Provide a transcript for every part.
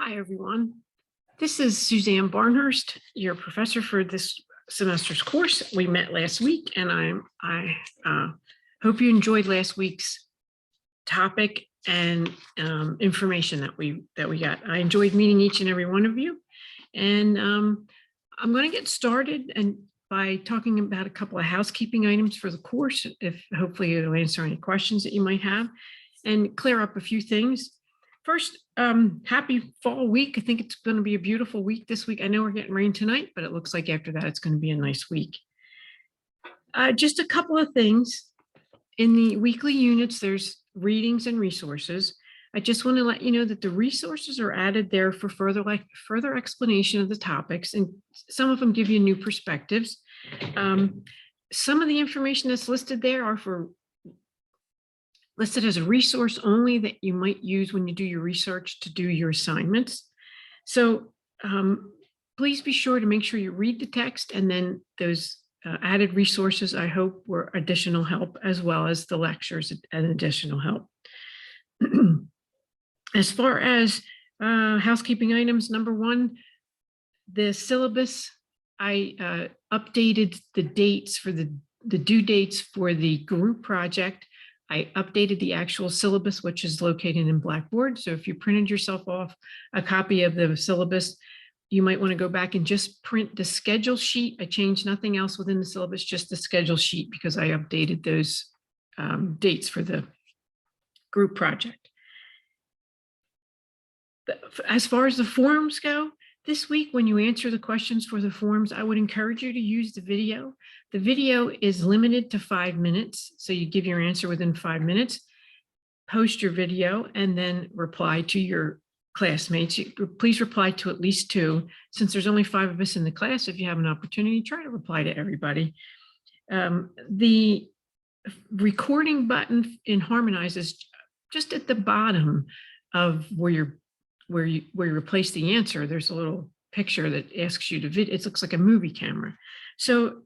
Hi, everyone. This is Suzanne Barnhurst, your professor for this semester's course. We met last week, and I hope you enjoyed last week's topic and information that we got. I enjoyed meeting each and every one of you, and I'm going to get started by talking about a couple of housekeeping items for the course. If hopefully it'll answer any questions that you might have, and clear up a few things. First, happy fall week. I think it's going to be a beautiful week this week. I know we're getting rain tonight, but it looks like after that, it's going to be a nice week. Just a couple of things. In the weekly units, there's readings and resources. I just want to let you know that the resources are added there for further explanation of the topics, and some of them give you new perspectives. Some of the information that's listed there are listed as a resource only that you might use when you do your research to do your assignments. So please be sure to make sure you read the text, and then those added resources, I hope, were additional help, as well as the lectures and additional help. As far as housekeeping items, number one, the syllabus, I updated the dates for the due dates for the group project. I updated the actual syllabus, which is located in Blackboard. So if you printed yourself off a copy of the syllabus, you might want to go back and just print the schedule sheet. I changed nothing else within the syllabus, just the schedule sheet, because I updated those dates for the group project. As far as the forms go, this week, when you answer the questions for the forms, I would encourage you to use the video. The video is limited to 5 minutes, so you give your answer within 5 minutes, post your video, and then reply to your classmates. Please reply to at least 2. Since there's only 5 of us in the class, if you have an opportunity, try to reply to everybody. The recording button in Harmonize is just at the bottom of where you replace the answer. There's a little picture that asks you to video. It looks like a movie camera. So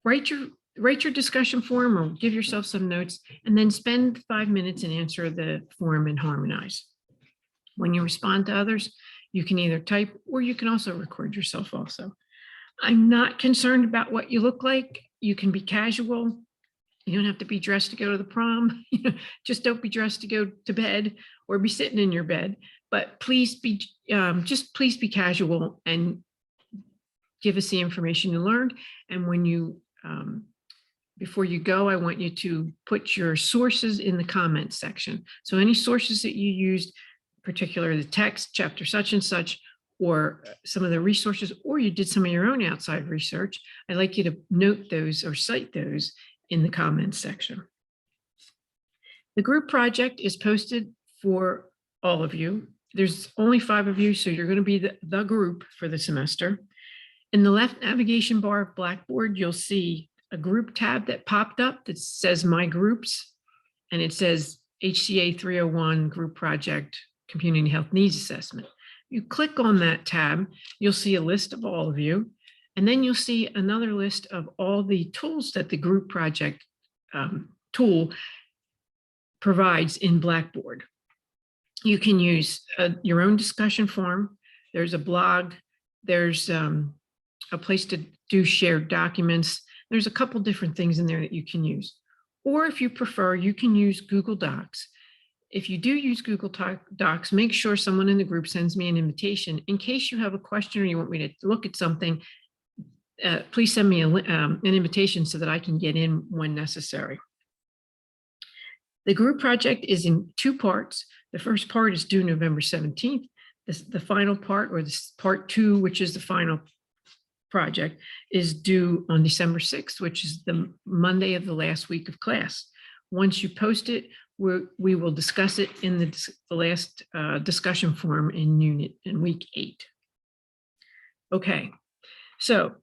write your discussion form or give yourself some notes, and then spend 5 minutes and answer the form in Harmonize. When you respond to others, you can either type, or you can also record yourself also. I'm not concerned about what you look like. You can be casual. You don't have to be dressed to go to the prom. Just don't be dressed to go to bed or be sitting in your bed. But please be please be casual and give us the information you learned. And when you before you go, I want you to put your sources in the comments section. So any sources that you used, particularly the text, chapter such and such, or some of the resources, or you did some of your own outside research, I'd like you to note those or cite those in the comments section. The group project is posted for all of you. There's only 5 of you, so you're going to be the group for the semester. In the left navigation bar of Blackboard, you'll see a group tab that popped up that says My Groups, and it says HCA301 Group Project Community Health Needs Assessment. You click on that tab, you'll see a list of all of you, and then you'll see another list of all the tools that the group project tool provides in Blackboard. You can use your own discussion forum. There's a blog. There's a place to do shared documents. There's a couple different things in there that you can use. Or if you prefer, you can use Google Docs. If you do use Google Docs, make sure someone in the group sends me an invitation. In case you have a question or you want me to look at something, please send me an invitation so that I can get in when necessary. The group project is in 2 parts. The first part is due November 17th. The final part, or this part 2, which is the final project, is due on December 6th, which is the Monday of the last week of class. Once you post it, we will discuss it in the last discussion forum in week 8. Okay, so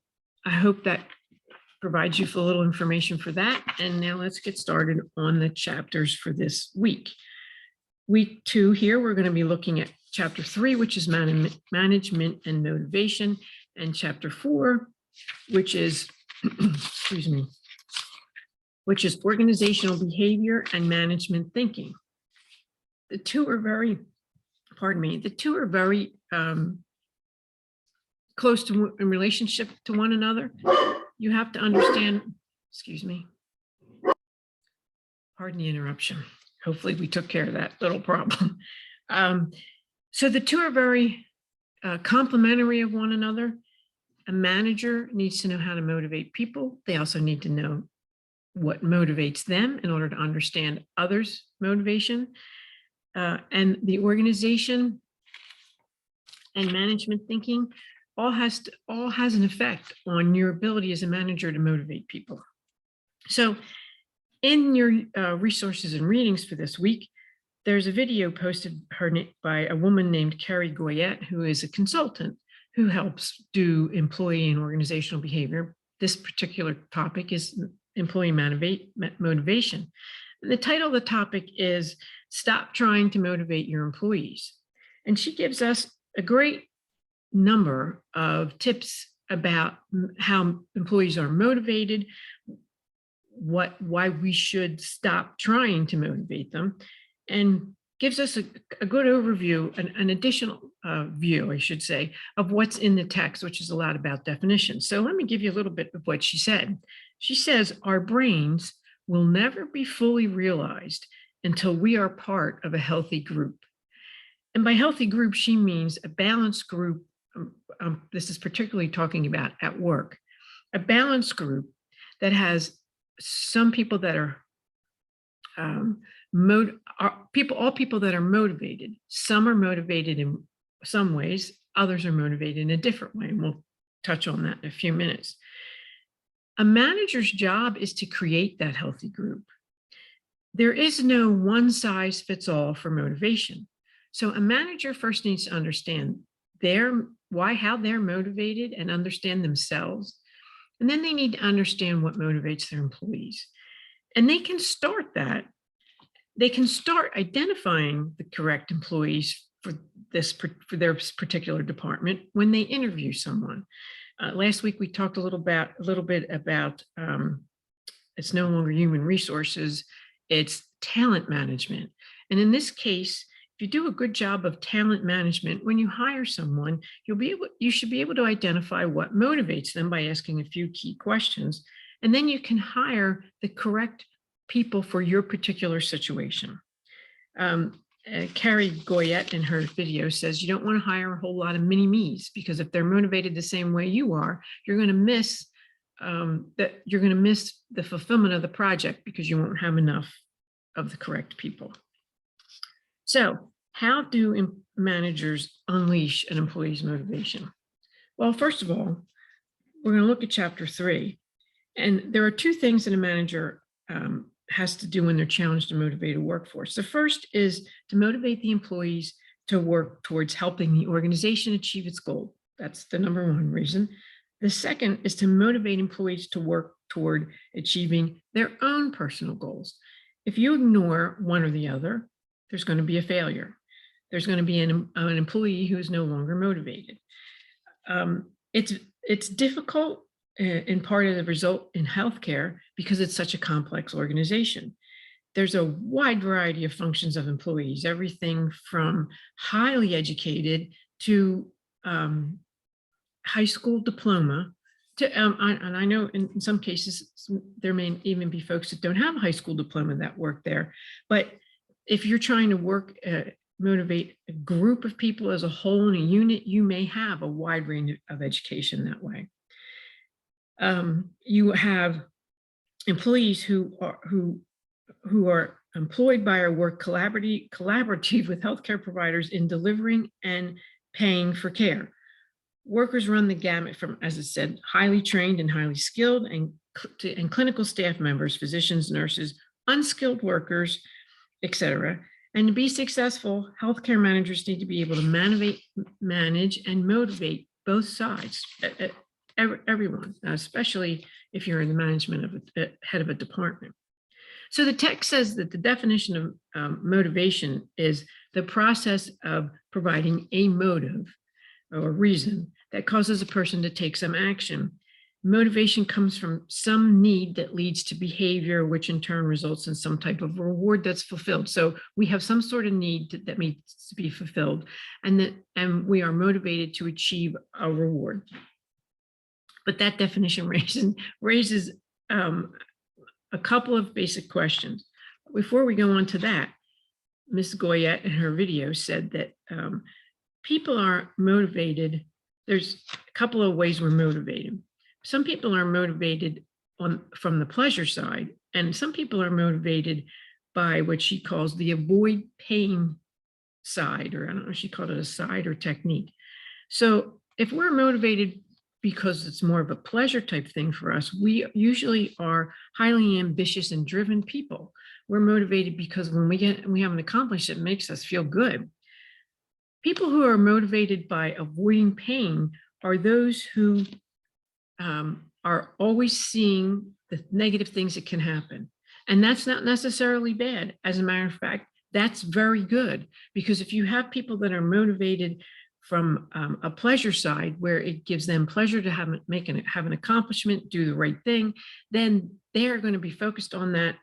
I hope that provides you with a little information for that. And now let's get started on the chapters for this week. Week 2 here, we're going to be looking at chapter 3, which is management and motivation, and chapter 4, which is, excuse me, which is organizational behavior and management thinking. The two are very pardon me, the two are very close to in relationship to one another. You have to understand, excuse me, pardon the interruption. Hopefully we took care of that little problem. So the two are very complementary of one another. A manager needs to know how to motivate people. They also need to know what motivates them in order to understand others' motivation. And the organization and management thinking all has an effect on your ability as a manager to motivate people. So in your resources and readings for this week, there's a video posted by a woman named Carrie Goyette, who is a consultant who helps do employee and organizational behavior. This particular topic is employee motivation. The title of the topic is Stop Trying to Motivate Your Employees. And she gives us a great number of tips about how employees are motivated, why we should stop trying to motivate them, and gives us a good overview, an additional view, I should say, of what's in the text, which is a lot about definitions. So let me give you a little bit of what she said. She says, our brains will never be fully realized until we are part of a healthy group. And by healthy group, she means a balanced group. This is particularly talking about at work, a balanced group that has some people that are all people that are motivated. Some are motivated in some ways, others are motivated in a different way, and we'll touch on that in a few minutes. A manager's job is to create that healthy group. There is no one size fits all for motivation. So a manager first needs to understand how they're motivated and understand themselves. And then they need to understand what motivates their employees. And they can start that. They can start identifying the correct employees for their particular department when they interview someone. Last week we talked a little bit about it's no longer human resources, it's talent management. And in this case, if you do a good job of talent management, when you hire someone, you should be able to identify what motivates them by asking a few key questions. And then you can hire the correct people for your particular situation. Carrie Goyette in her video says you don't want to hire a whole lot of mini-me's, because if they're motivated the same way you are, you're going to miss the fulfillment of the project because you won't have enough of the correct people. So how do managers unleash an employee's motivation? Well, first of all, we're going to look at chapter 3. And there are two things that a manager has to do when they're challenged to motivate a workforce. The first is to motivate the employees to work towards helping the organization achieve its goal. That's the number one reason. The second is to motivate employees to work toward achieving their own personal goals. If you ignore one or the other, there's going to be a failure. There's going to be an employee who is no longer motivated. It's difficult in part of the result in healthcare because it's such a complex organization. There's a wide variety of functions of employees, everything from highly educated to high school diploma to, and I know in some cases there may even be folks that don't have a high school diploma that work there. But if you're trying to motivate a group of people as a whole in a unit, you may have a wide range of education that way. You have employees who are employed by or work collaborative with healthcare providers in delivering and paying for care. Workers run the gamut from, as I said, highly trained and highly skilled and clinical staff members, physicians, nurses, unskilled workers, etc. And to be successful, healthcare managers need to be able to manage and motivate both sides, everyone, especially if you're in the management of head of a department. So the text says that the definition of motivation is the process of providing a motive or reason that causes a person to take some action. Motivation comes from some need that leads to behavior, which in turn results in some type of reward that's fulfilled. So we have some sort of need that needs to be fulfilled, and we are motivated to achieve a reward. But that definition raises a couple of basic questions. Before we go on to that, Ms. Goyette in her video said that people are motivated. There's a couple of ways we're motivated. Some people are motivated from the pleasure side, and some people are motivated by what she calls the avoid pain side, or I don't know if she called it a side or technique. So if we're motivated because it's more of a pleasure type thing for us, we usually are highly ambitious and driven people. We're motivated because when we have an accomplishment, it makes us feel good. People who are motivated by avoiding pain are those who are always seeing the negative things that can happen. And that's not necessarily bad. As a matter of fact, that's very good, because if you have people that are motivated from a pleasure side, where it gives them pleasure to have an accomplishment, do the right thing, then they're going to be focused on that,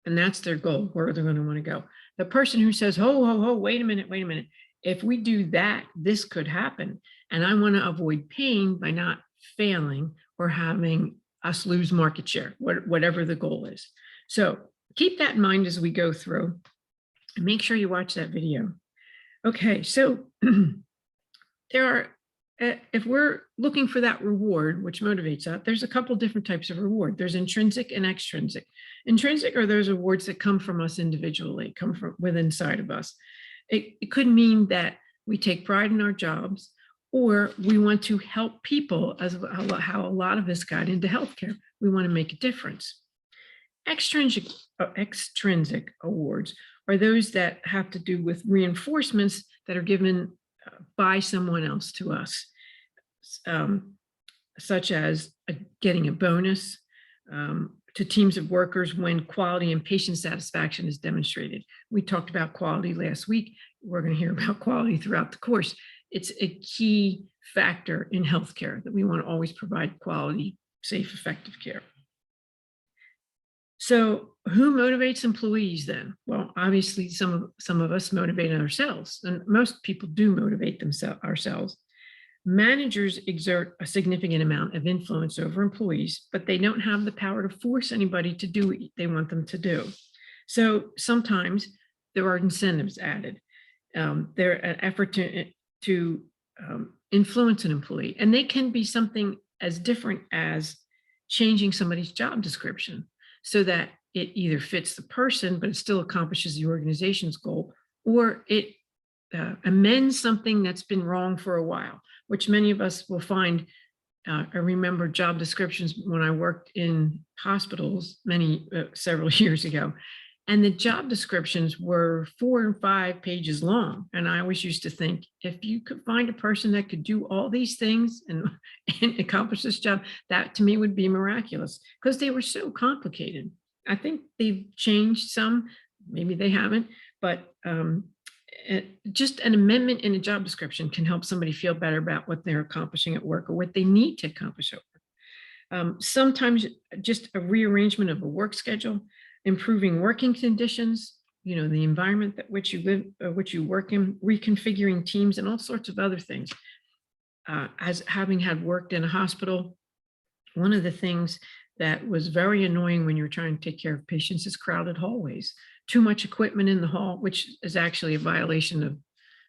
and that's their goal, where they're going to want to go. The person who says, ho, wait a minute, if we do that, this could happen, and I want to avoid pain by not failing or having us lose market share, whatever the goal is. So keep that in mind as we go through, and make sure you watch that video. Okay, so there are, if we're looking for that reward, which motivates us, there's a couple different types of reward. There's intrinsic and extrinsic. Intrinsic are those rewards that come from us individually, come from within inside of us. It could mean that we take pride in our jobs, or we want to help people, as how a lot of us got into healthcare. We want to make a difference. Extrinsic awards are those that have to do with reinforcements that are given by someone else to us, such as getting a bonus to teams of workers when quality and patient satisfaction is demonstrated. We talked about quality last week. We're going to hear about quality throughout the course. It's a key factor in healthcare that we want to always provide quality, safe, effective care. So who motivates employees then? Well, obviously some of us motivate ourselves, and most people do motivate ourselves. Managers exert a significant amount of influence over employees, but they don't have the power to force anybody to do what they want them to do. So sometimes there are incentives added. They're an effort to influence an employee, and they can be something as different as changing somebody's job description so that it either fits the person, but it still accomplishes the organization's goal, or it amends something that's been wrong for a while, which many of us will find. I remember job descriptions when I worked in hospitals several years ago, and the job descriptions were 4 and 5 pages long. And I always used to think, if you could find a person that could do all these things and accomplish this job, that to me would be miraculous, because they were so complicated. I think they've changed some, maybe they haven't, but just an amendment in a job description can help somebody feel better about what they're accomplishing at work or what they need to accomplish at work. Sometimes just a rearrangement of a work schedule, improving working conditions, the environment that which you live, which you work in, reconfiguring teams, and all sorts of other things. As having had worked in a hospital, one of the things that was very annoying when you're trying to take care of patients is crowded hallways. Too much equipment in the hall, which is actually a violation of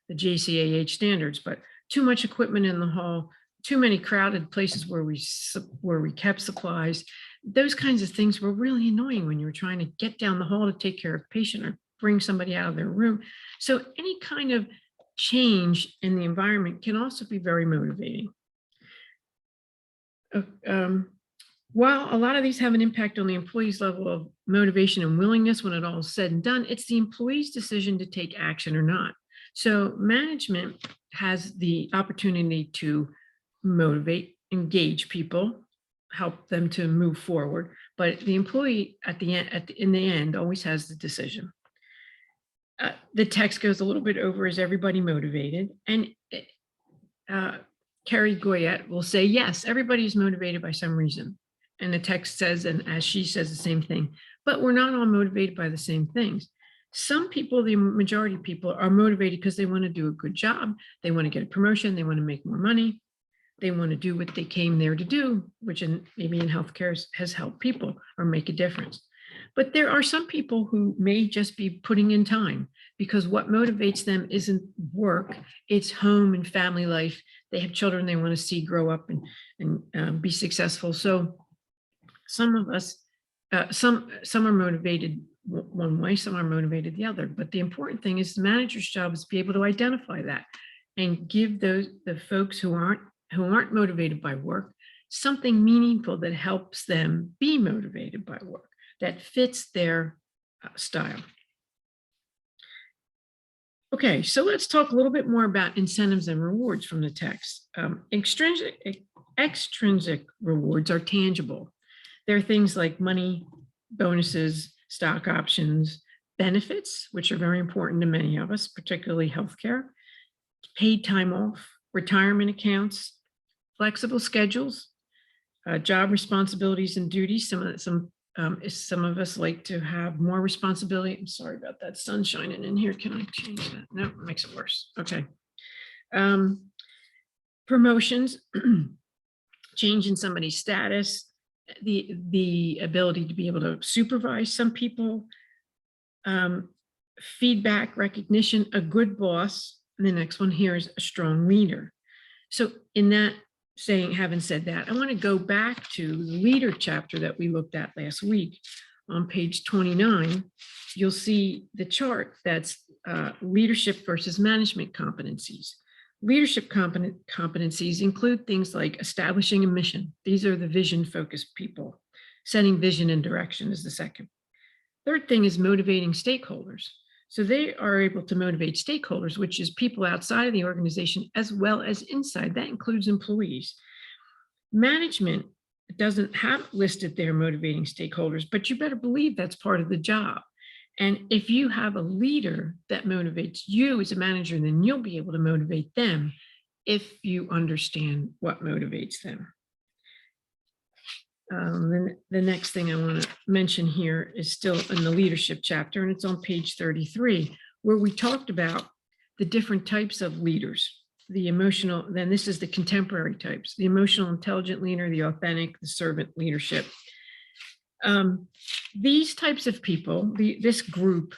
the JCAH standards, but too much equipment in the hall, too many crowded places where we kept supplies. Those kinds of things were really annoying when you were trying to get down the hall to take care of a patient or bring somebody out of their room. So any kind of change in the environment can also be very motivating. While a lot of these have an impact on the employee's level of motivation and willingness when it all is said and done, it's the employee's decision to take action or not. So management has the opportunity to motivate, engage people, help them to move forward, but the employee in the end always has the decision. The text goes a little bit over, is everybody motivated? And Carrie Goyette will say, yes, everybody is motivated by some reason. And the text says, and as she says, the same thing, but we're not all motivated by the same things. Some people, the majority of people, are motivated because they want to do a good job. They want to get a promotion. They want to make more money. They want to do what they came there to do, which maybe in healthcare has helped people or make a difference. But there are some people who may just be putting in time because what motivates them isn't work, it's home and family life. They have children they want to see grow up and be successful. So some of us, some are motivated one way, some are motivated the other. But the important thing is the manager's job is to be able to identify that and give the folks who aren't motivated by work something meaningful that helps them be motivated by work, that fits their style. Okay, so let's talk a little bit more about incentives and rewards from the text. Extrinsic rewards are tangible. They're things like money, bonuses, stock options, benefits, which are very important to many of us, particularly healthcare, paid time off, retirement accounts, flexible schedules, job responsibilities and duties. Some of us like to have more responsibility. I'm sorry about that sun shining in here. Can I change that? No, it makes it worse. Okay. Promotions, change in somebody's status, the ability to be able to supervise some people, feedback, recognition, a good boss. And the next one here is a strong leader. So in that having said that, I want to go back to the leader chapter that we looked at last week. On page 29, you'll see the chart that's leadership versus management competencies. Leadership competencies include things like establishing a mission. These are the vision-focused people. Setting vision and direction is the second. Third thing is motivating stakeholders. So they are able to motivate stakeholders, which is people outside of the organization as well as inside. That includes employees. Management doesn't have listed there motivating stakeholders, but you better believe that's part of the job. And if you have a leader that motivates you as a manager, then you'll be able to motivate them if you understand what motivates them. Then the next thing I want to mention here is still in the leadership chapter, and it's on page 33, where we talked about the different types of leaders. The emotional, then this is the contemporary types, the emotional intelligent leader, the authentic, the servant leadership. These types of people, this group,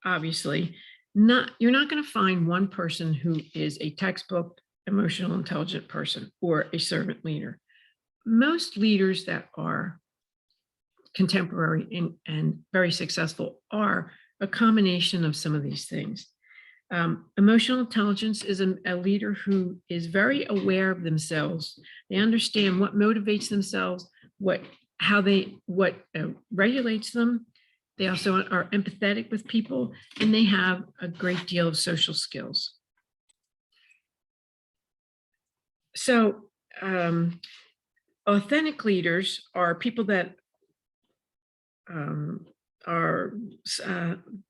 obviously, you're not going to find one person who is a textbook emotional intelligent person or a servant leader. Most leaders that are contemporary and very successful are a combination of some of these things. Emotional intelligence is a leader who is very aware of themselves. They understand what motivates themselves, what regulates them. They also are empathetic with people, and they have a great deal of social skills. So, authentic leaders are people that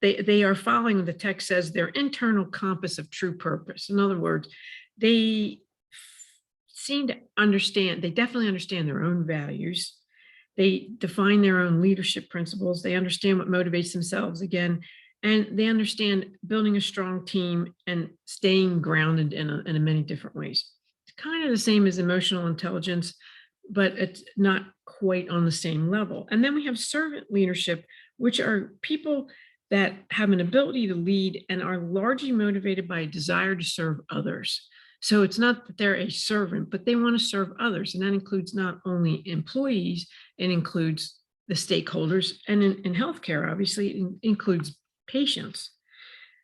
they are following, the text says, their internal compass of true purpose. In other words, they seem to understand, they definitely understand their own values. They define their own leadership principles. They understand what motivates themselves again, and they understand building a strong team and staying grounded in many different ways. It's kind of the same as emotional intelligence, but it's not quite on the same level. And then we have servant leadership, which are people that have an ability to lead and are largely motivated by a desire to serve others. So it's not that they're a servant, but they want to serve others. And that includes not only employees, it includes the stakeholders. And in healthcare, obviously, it includes patients.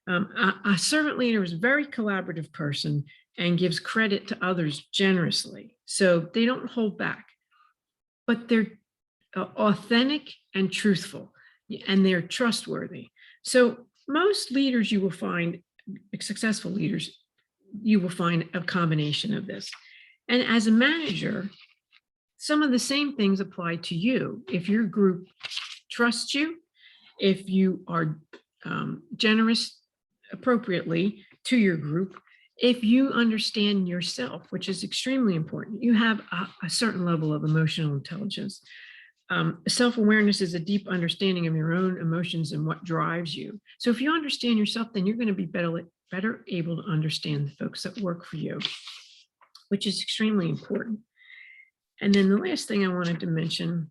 A servant leader is a very collaborative person and gives credit to others generously. So they don't hold back, but they're authentic and truthful, and they're trustworthy. So most leaders you will find, successful leaders, you will find a combination of this. And as a manager, some of the same things apply to you. If your group trusts you, if you are generous appropriately to your group, If you understand yourself, which is extremely important, you have a certain level of emotional intelligence. Self-awareness is a deep understanding of your own emotions and what drives you. So if you understand yourself, then you're going to be better able to understand the folks that work for you, which is extremely important. And then the last thing I wanted to mention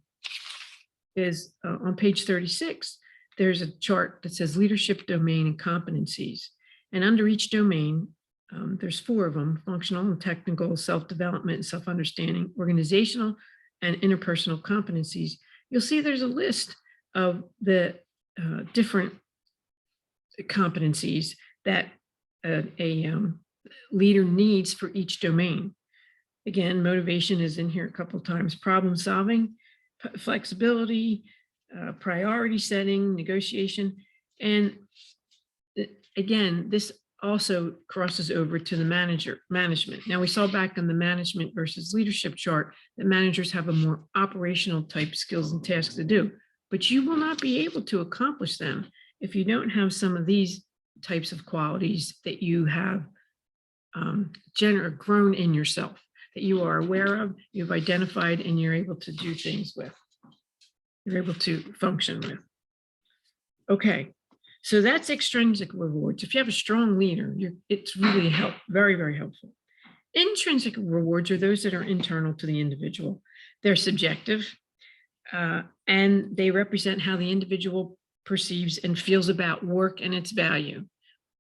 is on page 36, there's a chart that says leadership domain and competencies. And under each domain, there's 4 of them: functional and technical, self-development and self-understanding, organizational and interpersonal competencies. You'll see there's a list of the different competencies that a leader needs for each domain. Again, motivation is in here a couple of times: problem solving, flexibility, priority setting, negotiation. And again, this also crosses over to the management. Now, we saw back on the management versus leadership chart that managers have a more operational type skills and tasks to do, but you will not be able to accomplish them if you don't have some of these types of qualities that you have grown in yourself, that you are aware of, you've identified, and you're able to do things with, you're able to function with. Okay, so that's extrinsic rewards. If you have a strong leader, it's really very, very helpful. Intrinsic rewards are those that are internal to the individual. They're subjective, and they represent how the individual perceives and feels about work and its value.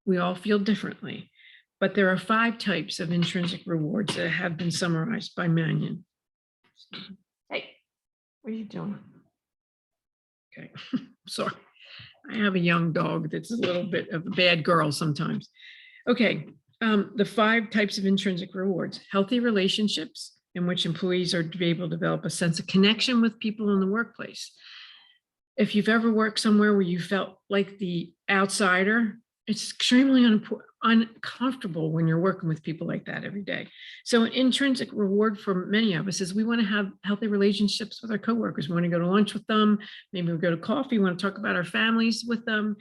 We all feel differently, but there are 5 types of intrinsic rewards that have been summarized by Mannion. Hey, what are you doing? Okay, sorry. I have a young dog that's a little bit of a bad girl sometimes. Okay, the 5 types of intrinsic rewards: healthy relationships, in which employees are to be able to develop a sense of connection with people in the workplace. If you've ever worked somewhere where you felt like the outsider, it's extremely uncomfortable when you're working with people like that every day. So an intrinsic reward for many of us is we want to have healthy relationships with our coworkers. We want to go to lunch with them. Maybe we'll go to coffee. We want to talk about our families with them,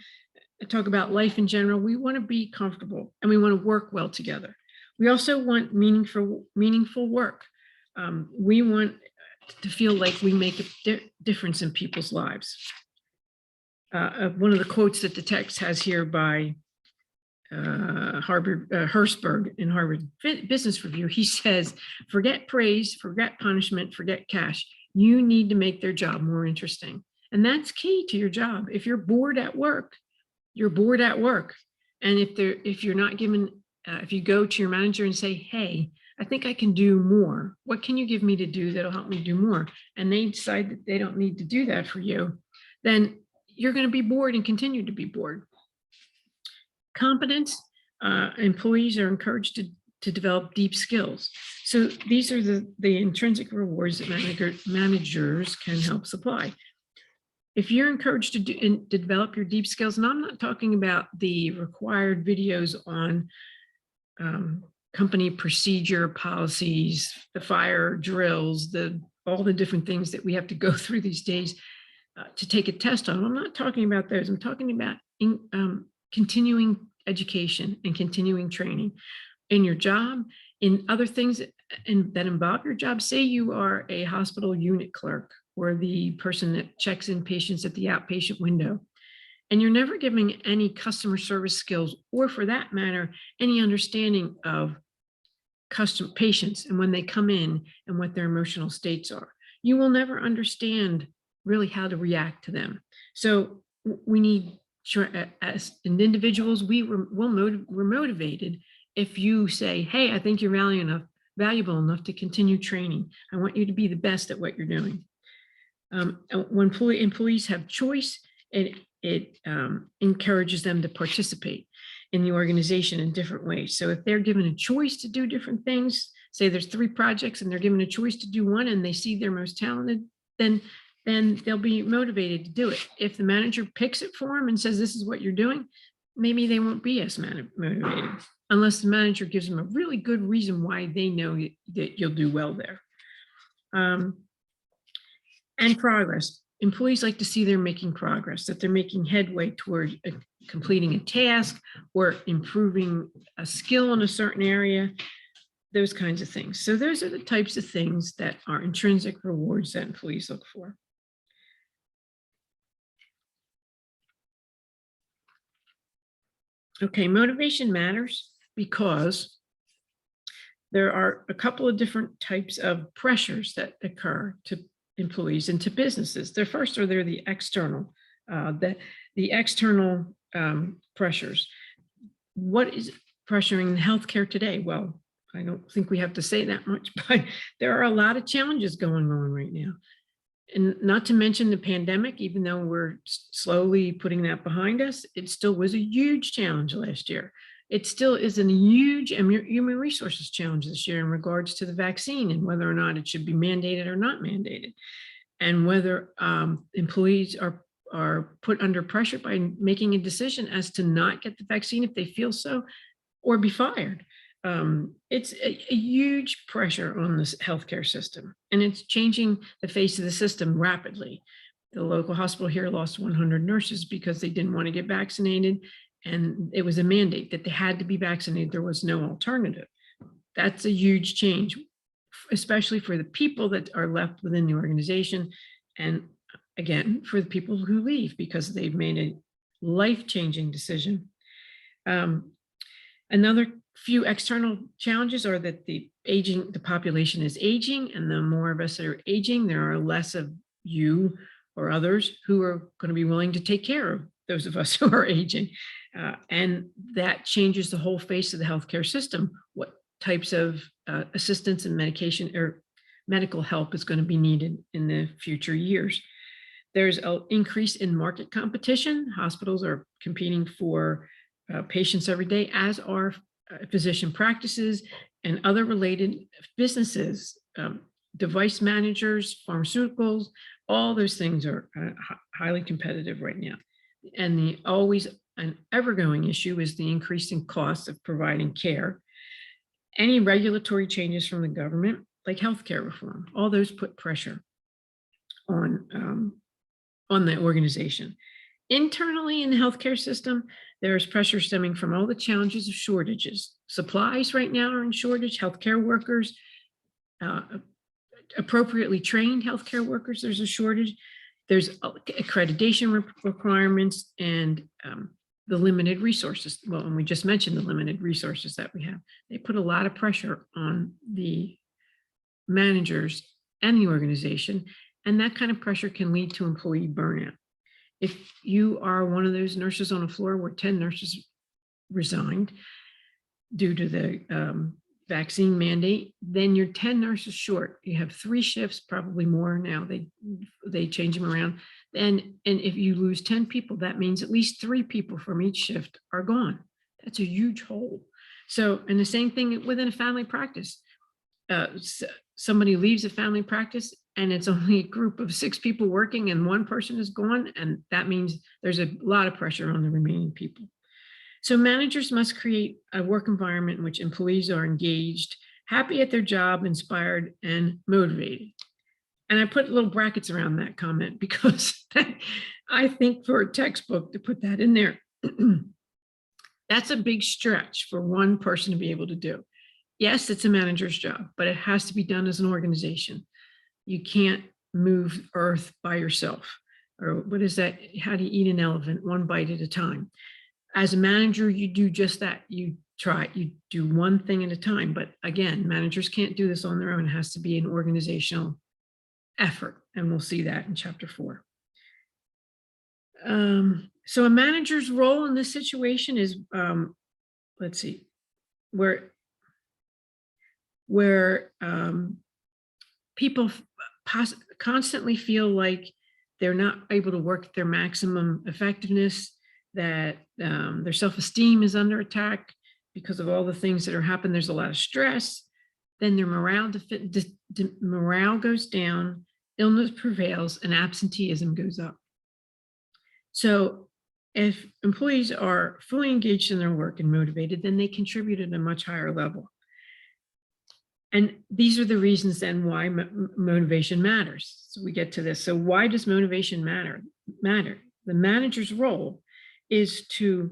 talk about life in general. We want to be comfortable and we want to work well together. We also want meaningful work. We want to feel like we make a difference in people's lives. One of the quotes that the text has here by Hertzberg in Harvard Business Review, he says, "Forget praise, forget punishment, forget cash. You need to make their job more interesting." And that's key to your job. If you're bored at work, you're bored at work. And if you're not given, if you go to your manager and say, "Hey, I think I can do more. What can you give me to do that'll help me do more?" And they decide that they don't need to do that for you, then you're going to be bored and continue to be bored. Competence, employees are encouraged to develop deep skills. So these are the intrinsic rewards that managers can help supply. If you're encouraged to develop your deep skills, and I'm not talking about the required videos on company procedure policies, the fire drills, all the different things that we have to go through these days to take a test on. I'm not talking about those. I'm talking about continuing education and continuing training in your job, in other things that involve your job. Say you are a hospital unit clerk or the person that checks in patients at the outpatient window, and you're never giving any customer service skills, or for that matter, any understanding of patients and when they come in and what their emotional states are. You will never understand really how to react to them. So we need, as individuals, we're motivated if you say, "Hey, I think you're valuable enough to continue training. I want you to be the best at what you're doing." When employees have choice, it encourages them to participate in the organization in different ways. So if they're given a choice to do different things, say there's 3 projects and they're given a choice to do one and they see they're most talented, then they'll be motivated to do it. If the manager picks it for them and says, "This is what you're doing," maybe they won't be as motivated unless the manager gives them a really good reason why they know that you'll do well there. And progress. employees like to see they're making progress, that they're making headway toward completing a task or improving a skill in a certain area, those kinds of things. So those are the types of things that are intrinsic rewards that employees look for. Okay, motivation matters because there are a couple of different types of pressures that occur to employees and to businesses. They're the external, the external pressures. What is pressuring healthcare today? Well, I don't think we have to say that much, but there are a lot of challenges going on right now. And not to mention the pandemic, even though we're slowly putting that behind us, it still was a huge challenge last year. It still is a huge human resources challenge this year in regards to the vaccine and whether or not it should be mandated or not mandated, and whether employees are put under pressure by making a decision as to not get the vaccine if they feel so, or be fired. It's a huge pressure on this healthcare system, and it's changing the face of the system rapidly. The local hospital here lost 100 nurses because they didn't want to get vaccinated, and it was a mandate that they had to be vaccinated. There was no alternative. That's a huge change, especially for the people that are left within the organization, and again, for the people who leave because they've made a life-changing decision. Another few external challenges are that the population is aging, and the more of us that are aging, there are less of you or others who are going to be willing to take care of those of us who are aging. And that changes the whole face of the healthcare system. What types of assistance and medication or medical help is going to be needed in the future years. There's an increase in market competition. Hospitals are competing for patients every day, as are physician practices and other related businesses, device managers, pharmaceuticals, all those things are highly competitive right now. And the always an ever-going issue is the increasing cost of providing care. Any regulatory changes from the government, like healthcare reform, all those put pressure on the organization. Internally in the healthcare system, there's pressure stemming from all the challenges of shortages. Supplies right now are in shortage, healthcare workers, appropriately trained healthcare workers, there's a shortage. There's accreditation requirements and the limited resources. Well, and we just mentioned the limited resources that we have. They put a lot of pressure on the managers and the organization, and that kind of pressure can lead to employee burnout. If you are one of those nurses on a floor where 10 nurses resigned due to the vaccine mandate, then you're 10 nurses short. You have 3 shifts, probably more now. They change them around. And if you lose 10 people, that means at least 3 people from each shift are gone. That's a huge hole. So, and the same thing within a family practice. Somebody leaves a family practice and it's only a group of 6 people working and 1 person is gone. And that means there's a lot of pressure on the remaining people. So managers must create a work environment in which employees are engaged, happy at their job, inspired, and motivated. And I put little brackets around that comment because I think for a textbook to put that in there, that's a big stretch for one person to be able to do. Yes, it's a manager's job, but it has to be done as an organization. You can't move earth by yourself. Or what is that? How do you eat an elephant? One bite at a time. As a manager, you do just that. You do one thing at a time. But again, managers can't do this on their own. It has to be an organizational effort. And we'll see that in chapter 4. So a manager's role in this situation is, let's see, where people constantly feel like they're not able to work at their maximum effectiveness, that their self-esteem is under attack because of all the things that are happening. There's a lot of stress. Then their morale goes down, illness prevails, and absenteeism goes up. So if employees are fully engaged in their work and motivated, then they contribute at a much higher level. And these are the reasons then why motivation matters. So we get to this. So why does motivation matter? The manager's role is to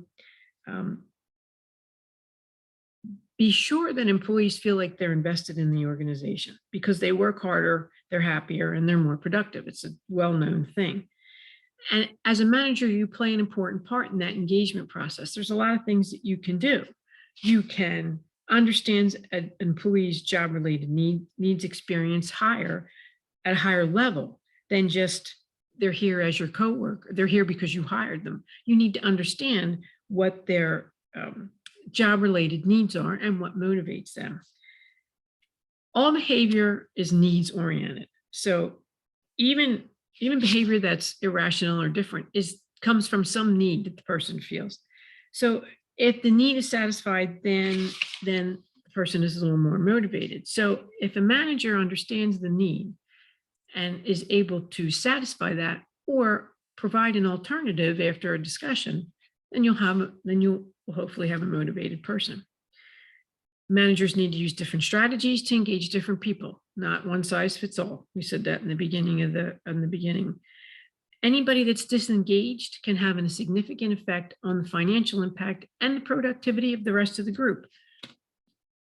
be sure that employees feel like they're invested in the organization because they work harder, they're happier, and they're more productive. It's a well-known thing. And as a manager, you play an important part in that engagement process. There's a lot of things that you can do. You can understand an employee's job-related needs experience at a higher level than just they're here as your coworker. They're here because you hired them. You need to understand what their job-related needs are and what motivates them. All behavior is needs-oriented. So even behavior that's irrational or different comes from some need that the person feels. So if the need is satisfied, then the person is a little more motivated. So if a manager understands the need and is able to satisfy that or provide an alternative after a discussion, then you'll hopefully have a motivated person. Managers need to use different strategies to engage different people, not one size fits all. We said that in the beginning. Anybody that's disengaged can have a significant effect on the financial impact and the productivity of the rest of the group.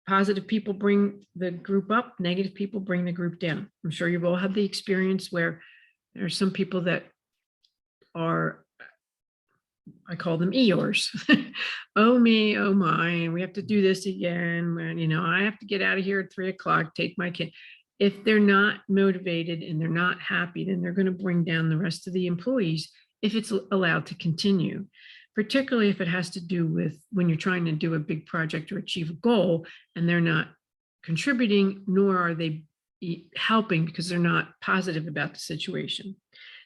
Positive people bring the group up, negative people bring the group down. I'm sure you've all had the experience where there are some people that are, I call them Eeyores. Oh me, oh my, we have to do this again. And, I have to get out of here at 3 o'clock, take my kid. If they're not motivated and they're not happy, then they're going to bring down the rest of the employees if it's allowed to continue, particularly if it has to do with when you're trying to do a big project or achieve a goal and they're not contributing, nor are they helping because they're not positive about the situation.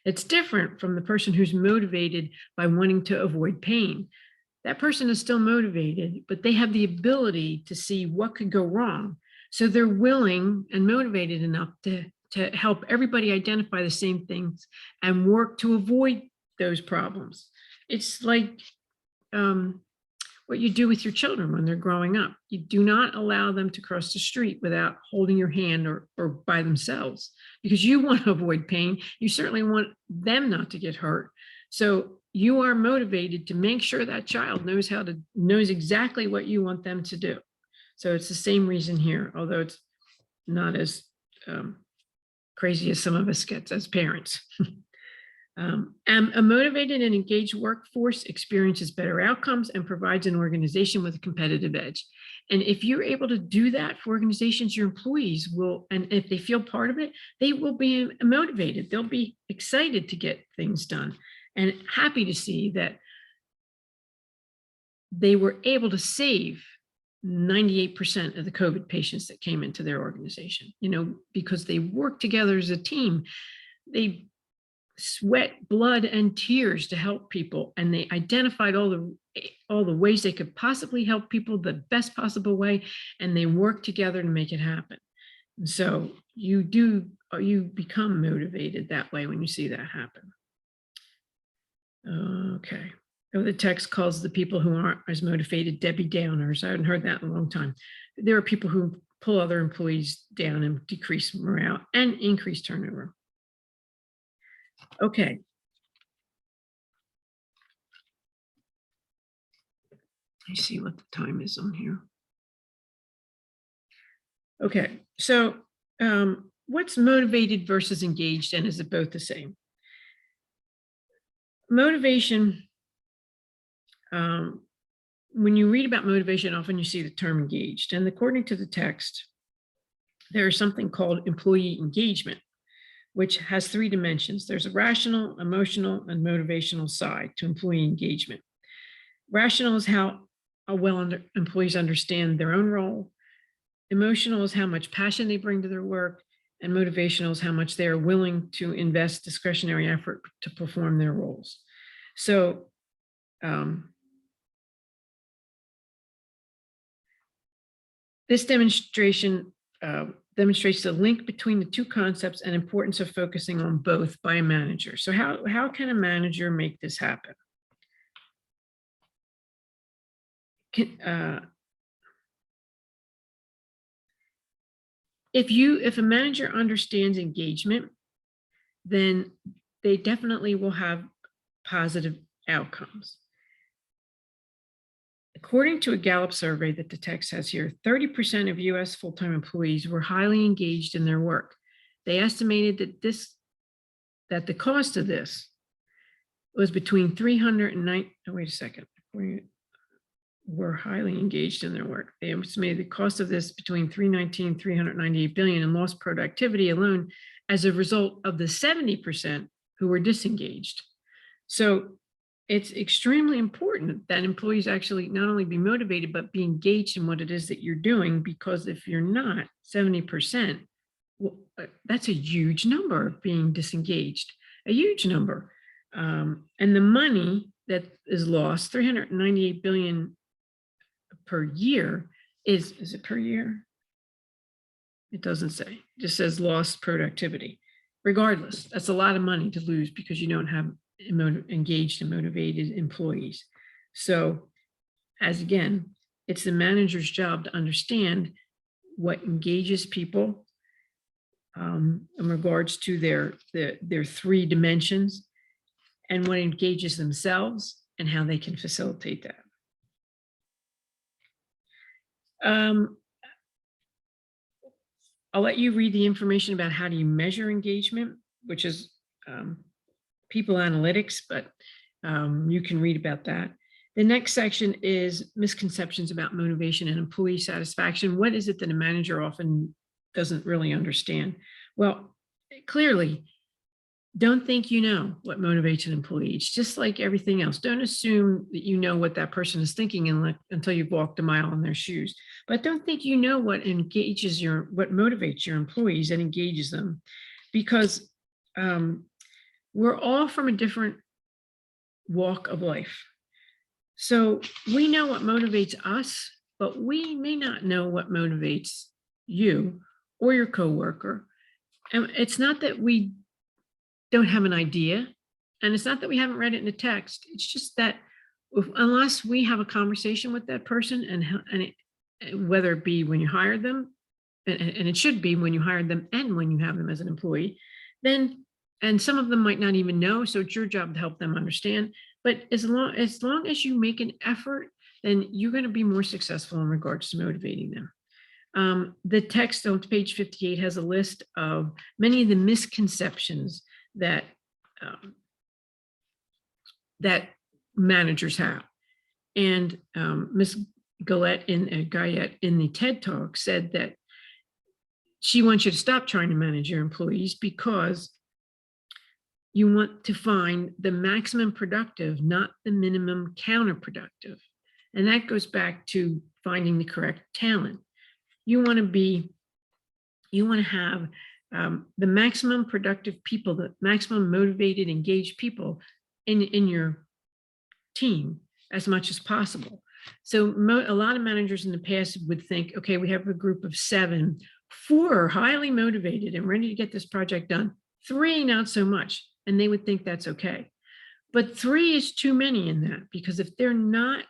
It's different from the person who's motivated by wanting to avoid pain. That person is still motivated, but they have the ability to see what could go wrong. So they're willing and motivated enough to help everybody identify the same things and work to avoid those problems. It's like what you do with your children when they're growing up. You do not allow them to cross the street without holding your hand or by themselves because you want to avoid pain. You certainly want them not to get hurt. So you are motivated to make sure that child knows exactly what you want them to do. So it's the same reason here, although it's not as crazy as some of us get as parents. And a motivated and engaged workforce experiences better outcomes and provides an organization with a competitive edge. And if you're able to do that for organizations, your employees will, and if they feel part of it, they will be motivated. They'll be excited to get things done and happy to see that they were able to save 98% of the COVID patients that came into their organization, because they worked together as a team. They sweat, blood, and tears to help people, and they identified all the ways they could possibly help people the best possible way, and they worked together to make it happen. And so you become motivated that way when you see that happen. Okay. The text calls the people who aren't as motivated Debbie Downers. I haven't heard that in a long time. There are people who pull other employees down and decrease morale and increase turnover. Okay. I see what the time is on here. Okay, so what's motivated versus engaged, and is it both the same? Motivation, when you read about motivation, often you see the term engaged, and according to the text, there is something called employee engagement, which has 3 dimensions. There's a rational, emotional, and motivational side to employee engagement. Rational is how well employees understand their own role. Emotional is how much passion they bring to their work, and motivational is how much they are willing to invest discretionary effort to perform their roles. So this demonstration demonstrates the link between the 2 concepts and importance of focusing on both by a manager. So how can a manager make this happen? if a manager understands engagement, then they definitely will have positive outcomes. According to a Gallup survey that the text has here, 30% of US full-time employees were highly engaged in their work. They estimated that the cost of this was between 309, oh, wait a second, were highly engaged in their work. They estimated the cost of this between 319 and 398 billion in lost productivity alone as a result of the 70% who were disengaged. So it's extremely important that employees actually not only be motivated, but be engaged in what it is that you're doing, because if you're not 70%, well, that's a huge number of being disengaged, a huge number. And the money that is lost, 398 billion per year, is it per year? It doesn't say, it just says lost productivity. Regardless, that's a lot of money to lose because you don't have engaged and motivated employees. So as again, it's the manager's job to understand what engages people in regards to their three dimensions, and what engages themselves and how they can facilitate that. I'll let you read the information about how do you measure engagement, which is people analytics, but you can read about that. The next section is misconceptions about motivation and employee satisfaction. What is it that a manager often doesn't really understand? Well, clearly, don't think you know what motivates an employee. It's just like everything else. Don't assume that you know what that person is thinking until you've walked a mile in their shoes. But don't think you know what motivates your employees and engages them, because we're all from a different walk of life. So we know what motivates us, but we may not know what motivates you or your coworker. And it's not that we don't have an idea, and it's not that we haven't read it in the text. It's just that unless we have a conversation with that person, and whether it be when you hire them, and it should be when you hired them and when you have them as an employee, then, and some of them might not even know, so it's your job to help them understand. But as long as you make an effort, then you're going to be more successful in regards to motivating them. The text on page 58 has a list of many of the misconceptions that that managers have. And Ms. Guyette in the TED Talk said that she wants you to stop trying to manage your employees because you want to find the maximum productive, not the minimum counterproductive. And that goes back to finding the correct talent. You want to have the maximum productive people, the maximum motivated, engaged people in your team as much as possible. So a lot of managers in the past would think, okay, we have a group of 7, 4 are highly motivated and ready to get this project done, 3 not so much, and they would think that's okay. But 3 is too many in that, because if they're not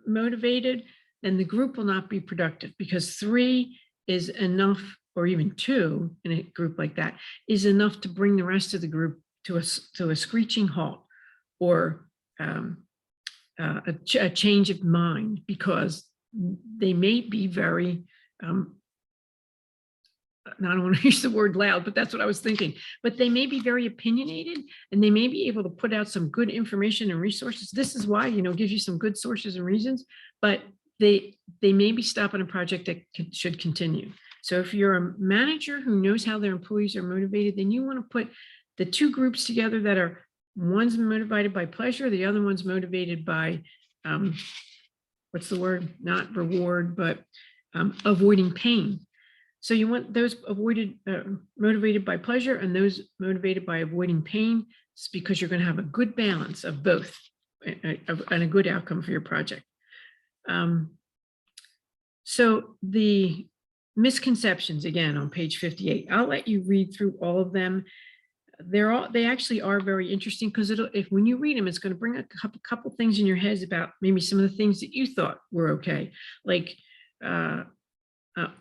motivated, then the group will not be productive, because 3 is enough, or even 2 in a group like that is enough to bring the rest of the group to a screeching halt, or a change of mind, because they may be very, I don't want to use the word loud, but that's what I was thinking, but they may be very opinionated, and they may be able to put out some good information and resources. This is why, gives you some good sources and reasons, but they may be stopping a project that should continue. So if you're a manager who knows how their employees are motivated, then you want to put the 2 groups together that are, one's motivated by pleasure, the other one's motivated by, what's the word? Not reward, but avoiding pain. So you want those motivated by pleasure and those motivated by avoiding pain. It's because you're going to have a good balance of both and a good outcome for your project. So the misconceptions, again, on page 58, I'll let you read through all of them. They actually are very interesting, because when you read them, it's going to bring a couple things in your heads about maybe some of the things that you thought were okay. Like,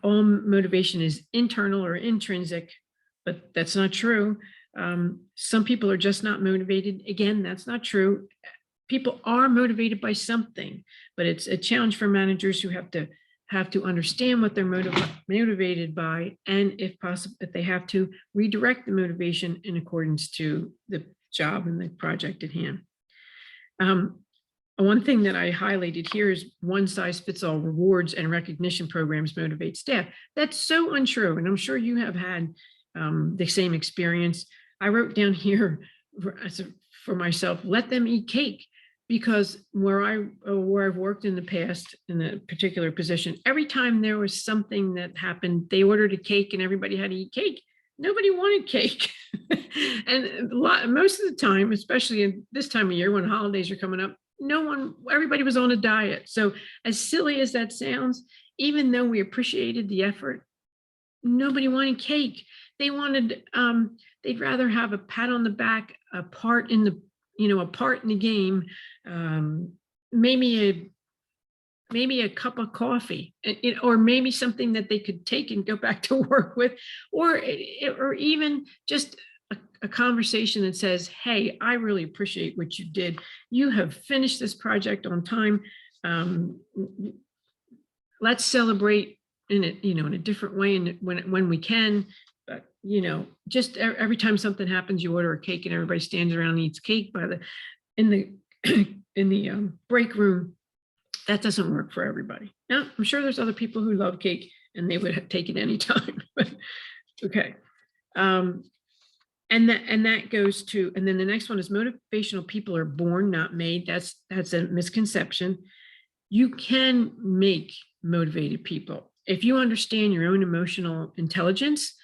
all motivation is internal or intrinsic, but that's not true. Some people are just not motivated. Again, that's not true. People are motivated by something, but it's a challenge for managers who have to understand what they're motivated by, and if possible, if they have to redirect the motivation in accordance to the job and the project at hand. One thing that I highlighted here is one size fits all rewards and recognition programs motivate staff. That's so untrue, and I'm sure you have had the same experience. I wrote down here for myself, let them eat cake, because where I've worked in the past in a particular position, every time there was something that happened, they ordered a cake and everybody had to eat cake. Nobody wanted cake. And most of the time, especially in this time of year when holidays are coming up, everybody was on a diet. So as silly as that sounds, even though we appreciated the effort, nobody wanted cake. They wanted, they'd rather have a pat on the back, a part in the game, maybe a cup of coffee, or maybe something that they could take and go back to work with, or even just a conversation that says, hey, I really appreciate what you did. You have finished this project on time. Let's celebrate in a different way, and when we can. But just every time something happens, you order a cake and everybody stands around and eats cake in the break room. That doesn't work for everybody. Now, I'm sure there's other people who love cake and they would take it anytime. Okay. And that goes to, and then the next one is motivational people are born, not made. That's a misconception. You can make motivated people. If you understand your own emotional intelligence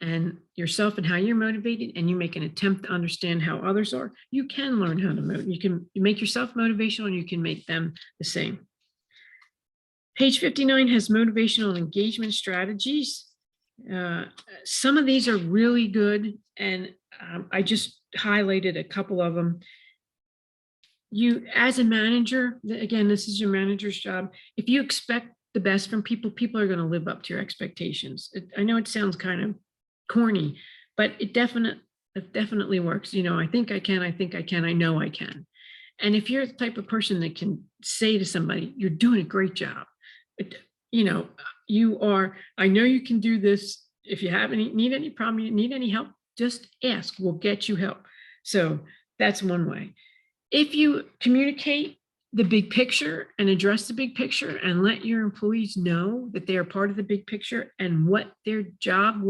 and yourself and how you're motivated, and you make an attempt to understand how others are, you can learn how to motivate. You make yourself motivational, and you can make them the same. Page 59 has motivational engagement strategies. Some of these are really good, and I just highlighted a couple of them. You, as a manager, again, this is your manager's job. If you expect the best from people, people are going to live up to your expectations. I know it sounds kind of corny, but it definitely works. I think I can, I know I can. And if you're the type of person that can say to somebody, you're doing a great job, you are, I know you can do this. If you need any problem, you need any help, just ask, we'll get you help. So that's one way. If you communicate the big picture and address the big picture and let your employees know that they are part of the big picture and what their job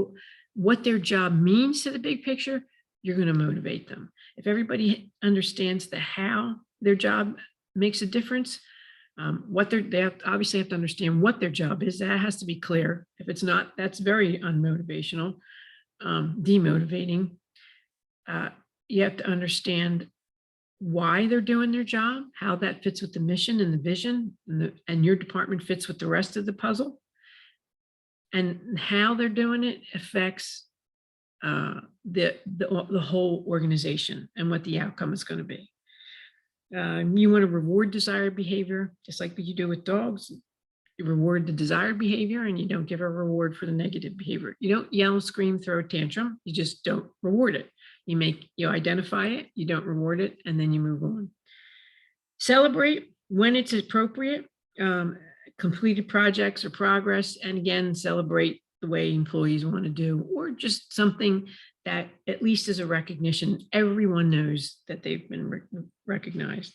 means to the big picture, you're going to motivate them. If everybody understands the how their job makes a difference, they obviously have to understand what their job is. That has to be clear. If it's not, that's very unmotivational, demotivating. You have to understand why they're doing their job, how that fits with the mission and the vision, and your department fits with the rest of the puzzle, and how they're doing it affects the whole organization and what the outcome is going to be. You want to reward desired behavior, just like what you do with dogs. You reward the desired behavior, and you don't give a reward for the negative behavior. You don't yell, scream, throw a tantrum. You just don't reward it. You identify it, you don't reward it, and then you move on. Celebrate when it's appropriate, completed projects or progress, and again, celebrate the way employees want to do, or just something that at least is a recognition. Everyone knows that they've been recognized.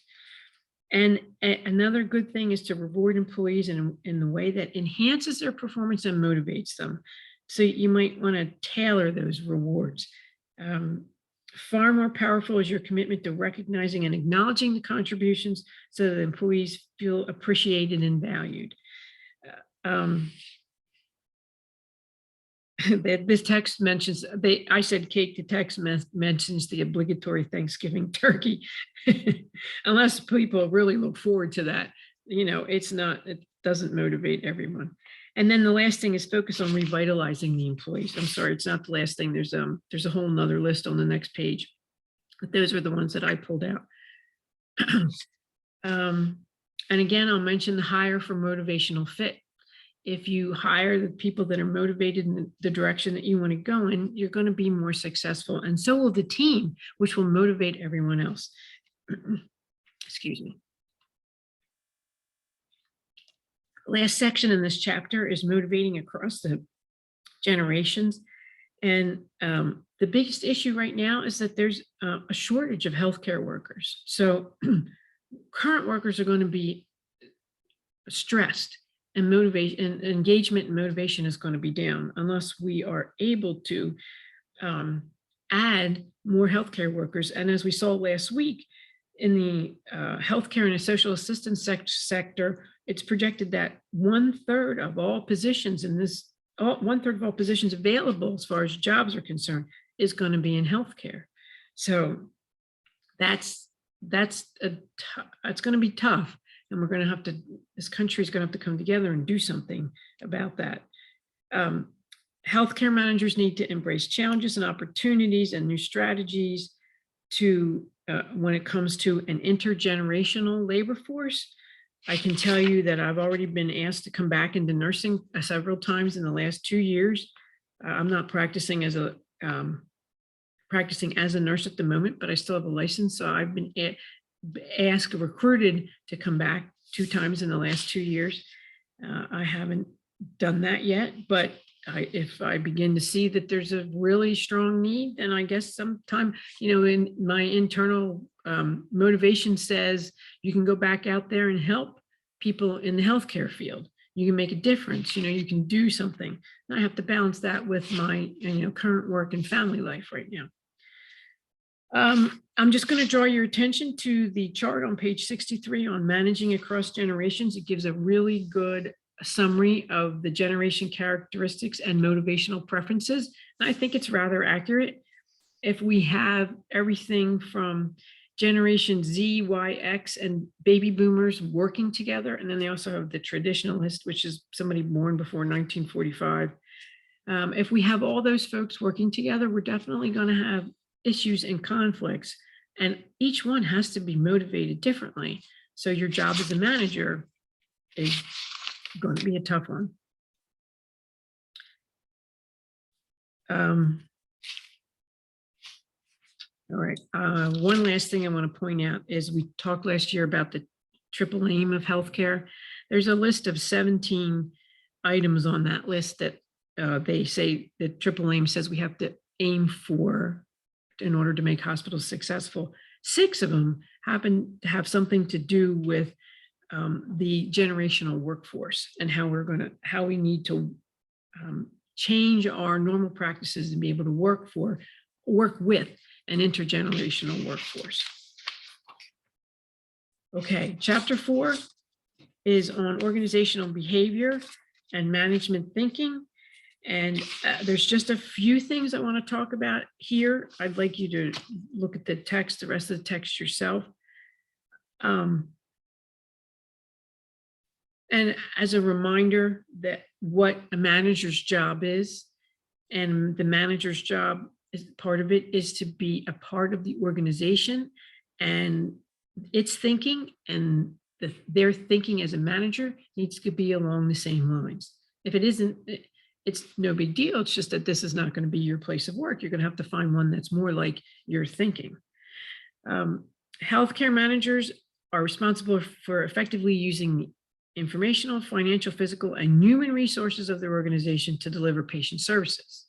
And another good thing is to reward employees in the way that enhances their performance and motivates them. So you might want to tailor those rewards. Far more powerful is your commitment to recognizing and acknowledging the contributions so that employees feel appreciated and valued. This text mentions, I said cake, the text mentions the obligatory Thanksgiving turkey. Unless people really look forward to that, it doesn't motivate everyone. And then the last thing is focus on revitalizing the employees. I'm sorry, it's not the last thing. There's a whole nother list on the next page, but those are the ones that I pulled out. And again, I'll mention the hire for motivational fit. if you hire the people that are motivated in the direction that you want to go in, you're going to be more successful. And so will the team, which will motivate everyone else. Excuse me. Last section in this chapter is motivating across the generations. And the biggest issue right now is that there's a shortage of healthcare workers. So current workers are going to be stressed, and motivation and engagement and motivation is going to be down unless we are able to add more healthcare workers. And as we saw last week in the healthcare and social assistance sector, it's projected that 1/3 of all positions in this, 1/3 of all positions available as far as jobs are concerned is going to be in healthcare. So it's going to be tough. And we're going to have to, this country is going to have to come together and do something about that. Healthcare managers need to embrace challenges and opportunities and new strategies to, when it comes to an intergenerational labor force. I can tell you that I've already been asked to come back into nursing several times in the last 2 years. I'm not practicing as a nurse at the moment, but I still have a license. So I've been recruited to come back 2 times in the last 2 years. I haven't done that yet, but if I begin to see that there's a really strong need, then I guess sometime, in my internal motivation says you can go back out there and help people in the healthcare field. You can make a difference, you can do something. And I have to balance that with my current work and family life right now. I'm just going to draw your attention to the chart on page 63 on managing across generations. It gives a really good summary of the generation characteristics and motivational preferences. And I think it's rather accurate. If we have everything from Generation Z, Y, X, and baby boomers working together, and then they also have the traditionalist, which is somebody born before 1945. If we have all those folks working together, we're definitely going to have issues and conflicts, and each one has to be motivated differently. So your job as a manager is going to be a tough one. All right. One last thing I want to point out is we talked last year about the triple aim of healthcare. There's a list of 17 items on that list that they say that triple aim says we have to aim for in order to make hospitals successful. 6 of them happen to have something to do with the generational workforce and how we need to change our normal practices and be able to work with an intergenerational workforce. Okay, chapter 4 is on organizational behavior and management thinking. And there's just a few things I want to talk about here. I'd like you to look at the text, the rest of the text yourself. And as a reminder that what a manager's job is, and the manager's job is part of it is to be a part of the organization and its thinking, and their thinking as a manager needs to be along the same lines. If it isn't, it's no big deal. It's just that this is not going to be your place of work. You're going to have to find one that's more like your thinking. Healthcare managers are responsible for effectively using the informational, financial, physical, and human resources of their organization to deliver patient services.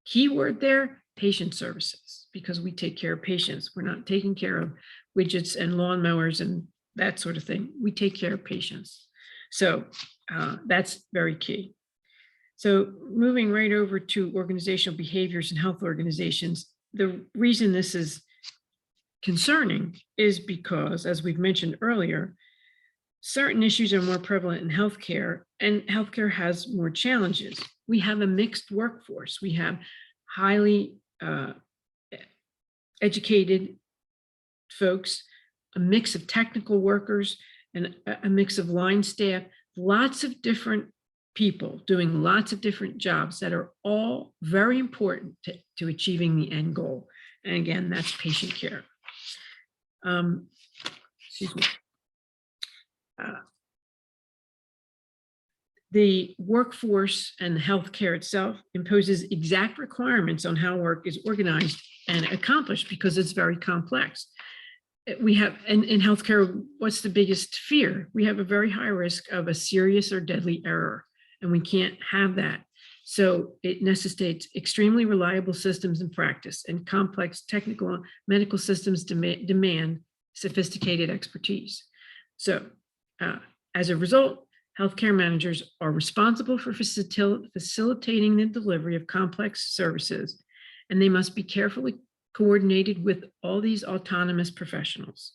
Key word there, patient services, because we take care of patients. We're not taking care of widgets and lawnmowers and that sort of thing. We take care of patients. So that's very key. So moving right over to organizational behaviors in health organizations, the reason this is concerning is because, as we've mentioned earlier, certain issues are more prevalent in healthcare, and healthcare has more challenges. We have a mixed workforce. We have highly educated folks, a mix of technical workers, and a mix of line staff, lots of different people doing lots of different jobs that are all very important to achieving the end goal. And again, that's patient care. Excuse me. The workforce and healthcare itself imposes exact requirements on how work is organized and accomplished because it's very complex. We have, in healthcare, what's the biggest fear? We have a very high risk of a serious or deadly error, and we can't have that. So it necessitates extremely reliable systems and practice, and complex technical medical systems demand sophisticated expertise. So as a result, healthcare managers are responsible for facilitating the delivery of complex services, and they must be carefully coordinated with all these autonomous professionals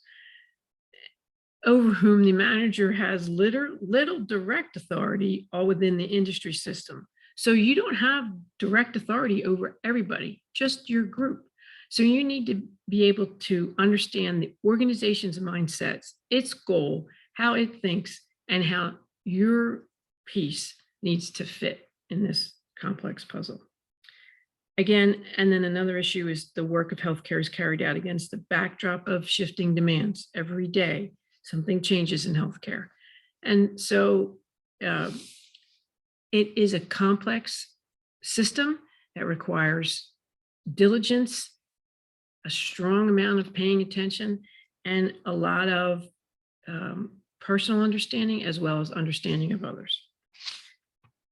over whom the manager has little direct authority, all within the industry system. So you don't have direct authority over everybody, just your group. So you need to be able to understand the organization's mindsets, its goal, how it thinks, and how your piece needs to fit in this complex puzzle. Again, and then another issue is the work of healthcare is carried out against the backdrop of shifting demands. Every day, something changes in healthcare. And so it is a complex system that requires diligence, a strong amount of paying attention, and a lot of personal understanding as well as understanding of others.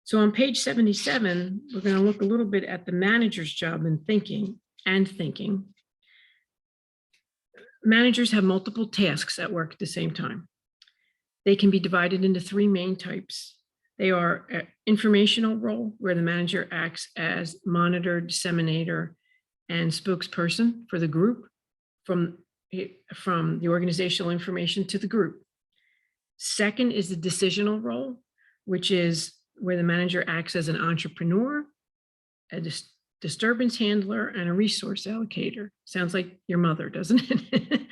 So on page 77, we're going to look a little bit at the manager's job in thinking. Managers have multiple tasks at work at the same time. They can be divided into three main types. They are an informational role, where the manager acts as monitor, disseminator, and spokesperson for the group from the organizational information to the group. Second is the decisional role, which is where the manager acts as an entrepreneur, a disturbance handler, and a resource allocator. Sounds like your mother, doesn't it?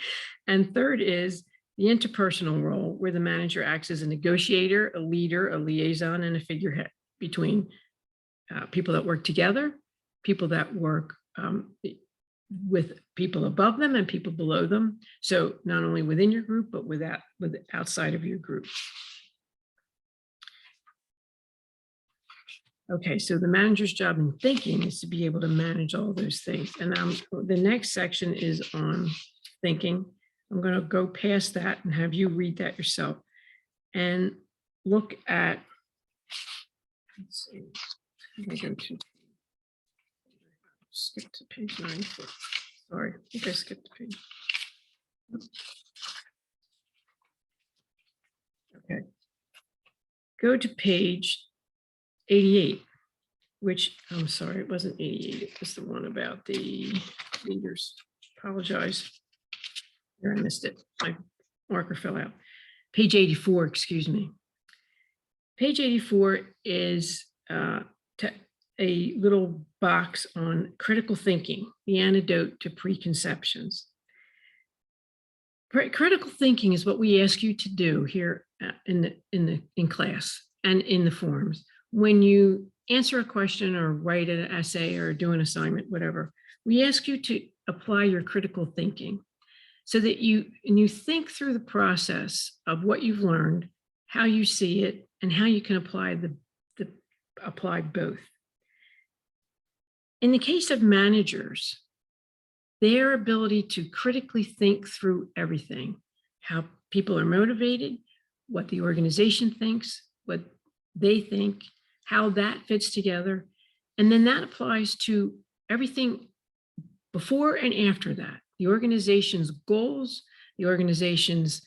And third is the interpersonal role, where the manager acts as a negotiator, a leader, a liaison, and a figurehead between people that work together, people that work with people above them and people below them. So not only within your group, but with outside of your group. Okay, so the manager's job in thinking is to be able to manage all those things. And the next section is on thinking. I'm going to go past that and have you read that yourself and look at, let's see, I go to, skip to page 94. Sorry, I think I skipped a page. Okay, go to page 88, which, I'm sorry, it wasn't 88, it was the one about the leaders. Apologize. There, I missed it. My marker fell out. Page 84, excuse me. Page 84 is a little box on critical thinking, the antidote to preconceptions. Critical thinking is what we ask you to do here in class and in the forums. When you answer a question or write an essay or do an assignment, whatever, we ask you to apply your critical thinking so that you think through the process of what you've learned, how you see it, and how you can apply both. In the case of managers, their ability to critically think through everything, how people are motivated, what the organization thinks, what they think, how that fits together. And then that applies to everything before and after that, the organization's goals, the organization's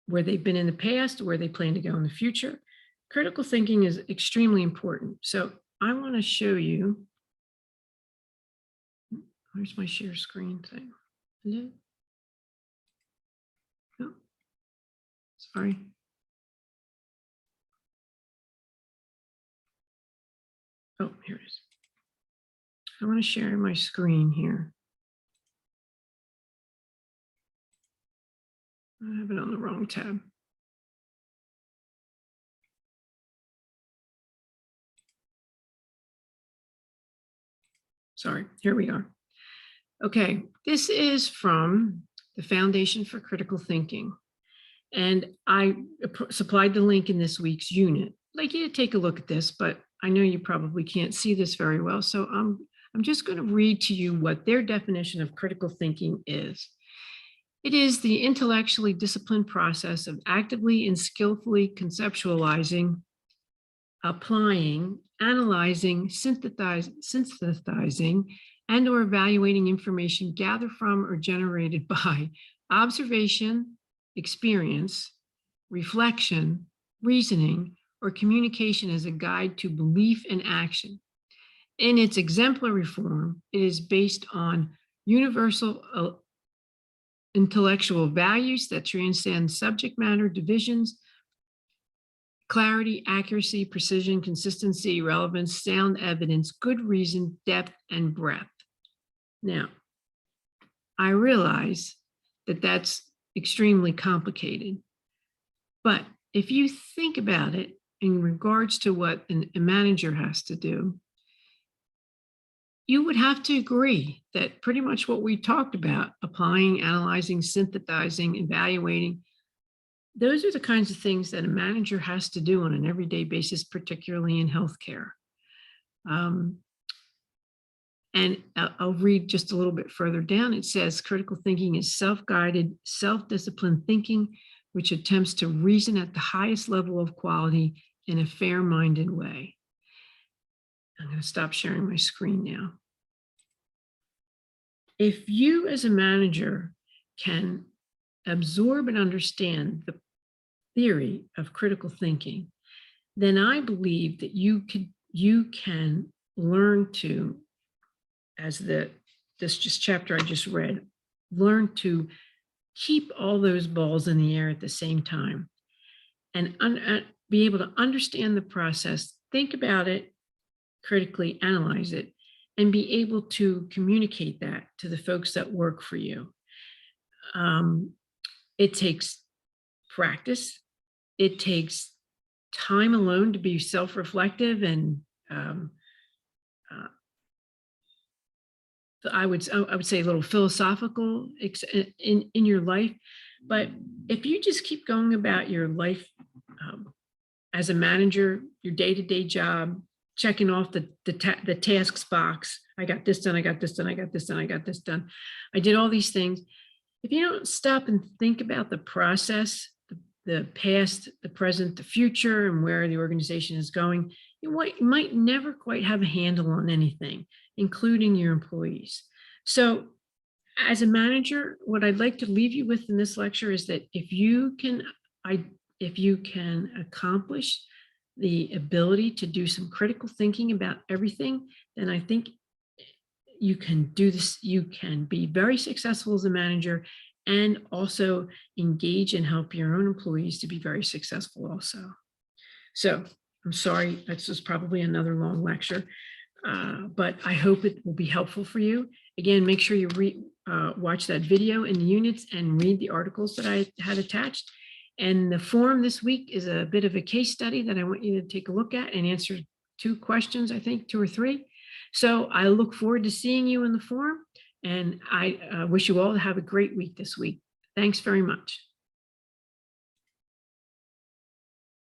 where they've been in the past, where they plan to go in the future. Critical thinking is extremely important. So I want to show you, where's my share screen thing? Hello? Oh, sorry. Oh, here it is. I want to share my screen here. I have it on the wrong tab. Sorry, here we are. Okay, this is from the Foundation for Critical Thinking. And I supplied the link in this week's unit. I'd like you to take a look at this, but I know you probably can't see this very well. So I'm just going to read to you what their definition of critical thinking is. It is the intellectually disciplined process of actively and skillfully conceptualizing, applying, analyzing, synthesizing, and or evaluating information gathered from or generated by observation, experience, reflection, reasoning, or communication as a guide to belief and action. In its exemplary form, it is based on universal intellectual values that transcend subject matter divisions, clarity, accuracy, precision, consistency, relevance, sound evidence, good reason, depth, and breadth. Now, I realize that that's extremely complicated, but if you think about it in regards to what a manager has to do, you would have to agree that pretty much what we talked about, applying, analyzing, synthesizing, evaluating, those are the kinds of things that a manager has to do on an everyday basis, particularly in healthcare. And I'll read just a little bit further down. It says critical thinking is self-guided, self-disciplined thinking, which attempts to reason at the highest level of quality in a fair-minded way. I'm going to stop sharing my screen now. If you as a manager can absorb and understand the theory of critical thinking, then I believe that you can learn to, as this chapter I just read, learn to keep all those balls in the air at the same time and be able to understand the process, think about it, critically analyze it, and be able to communicate that to the folks that work for you. It takes practice. It takes time alone to be self-reflective and I would say a little philosophical in your life. But if you just keep going about your life as a manager, your day-to-day job, checking off the tasks box, I got this done, I got this done, I got this done, I got this done, I did all these things. If you don't stop and think about the process, the past, the present, the future, and where the organization is going, you might never quite have a handle on anything, including your employees. So as a manager, what I'd like to leave you with in this lecture is that if you can accomplish the ability to do some critical thinking about everything, then I think you can do this. You can be very successful as a manager and also engage and help your own employees to be very successful also. So I'm sorry, this was probably another long lecture, but I hope it will be helpful for you. Again, make sure you watch that video in the units and read the articles that I had attached. And the form this week is a bit of a case study that I want you to take a look at and answer 2 questions, I think 2 or 3. So I look forward to seeing you in the forum, and I wish you all to have a great week this week. Thanks very much.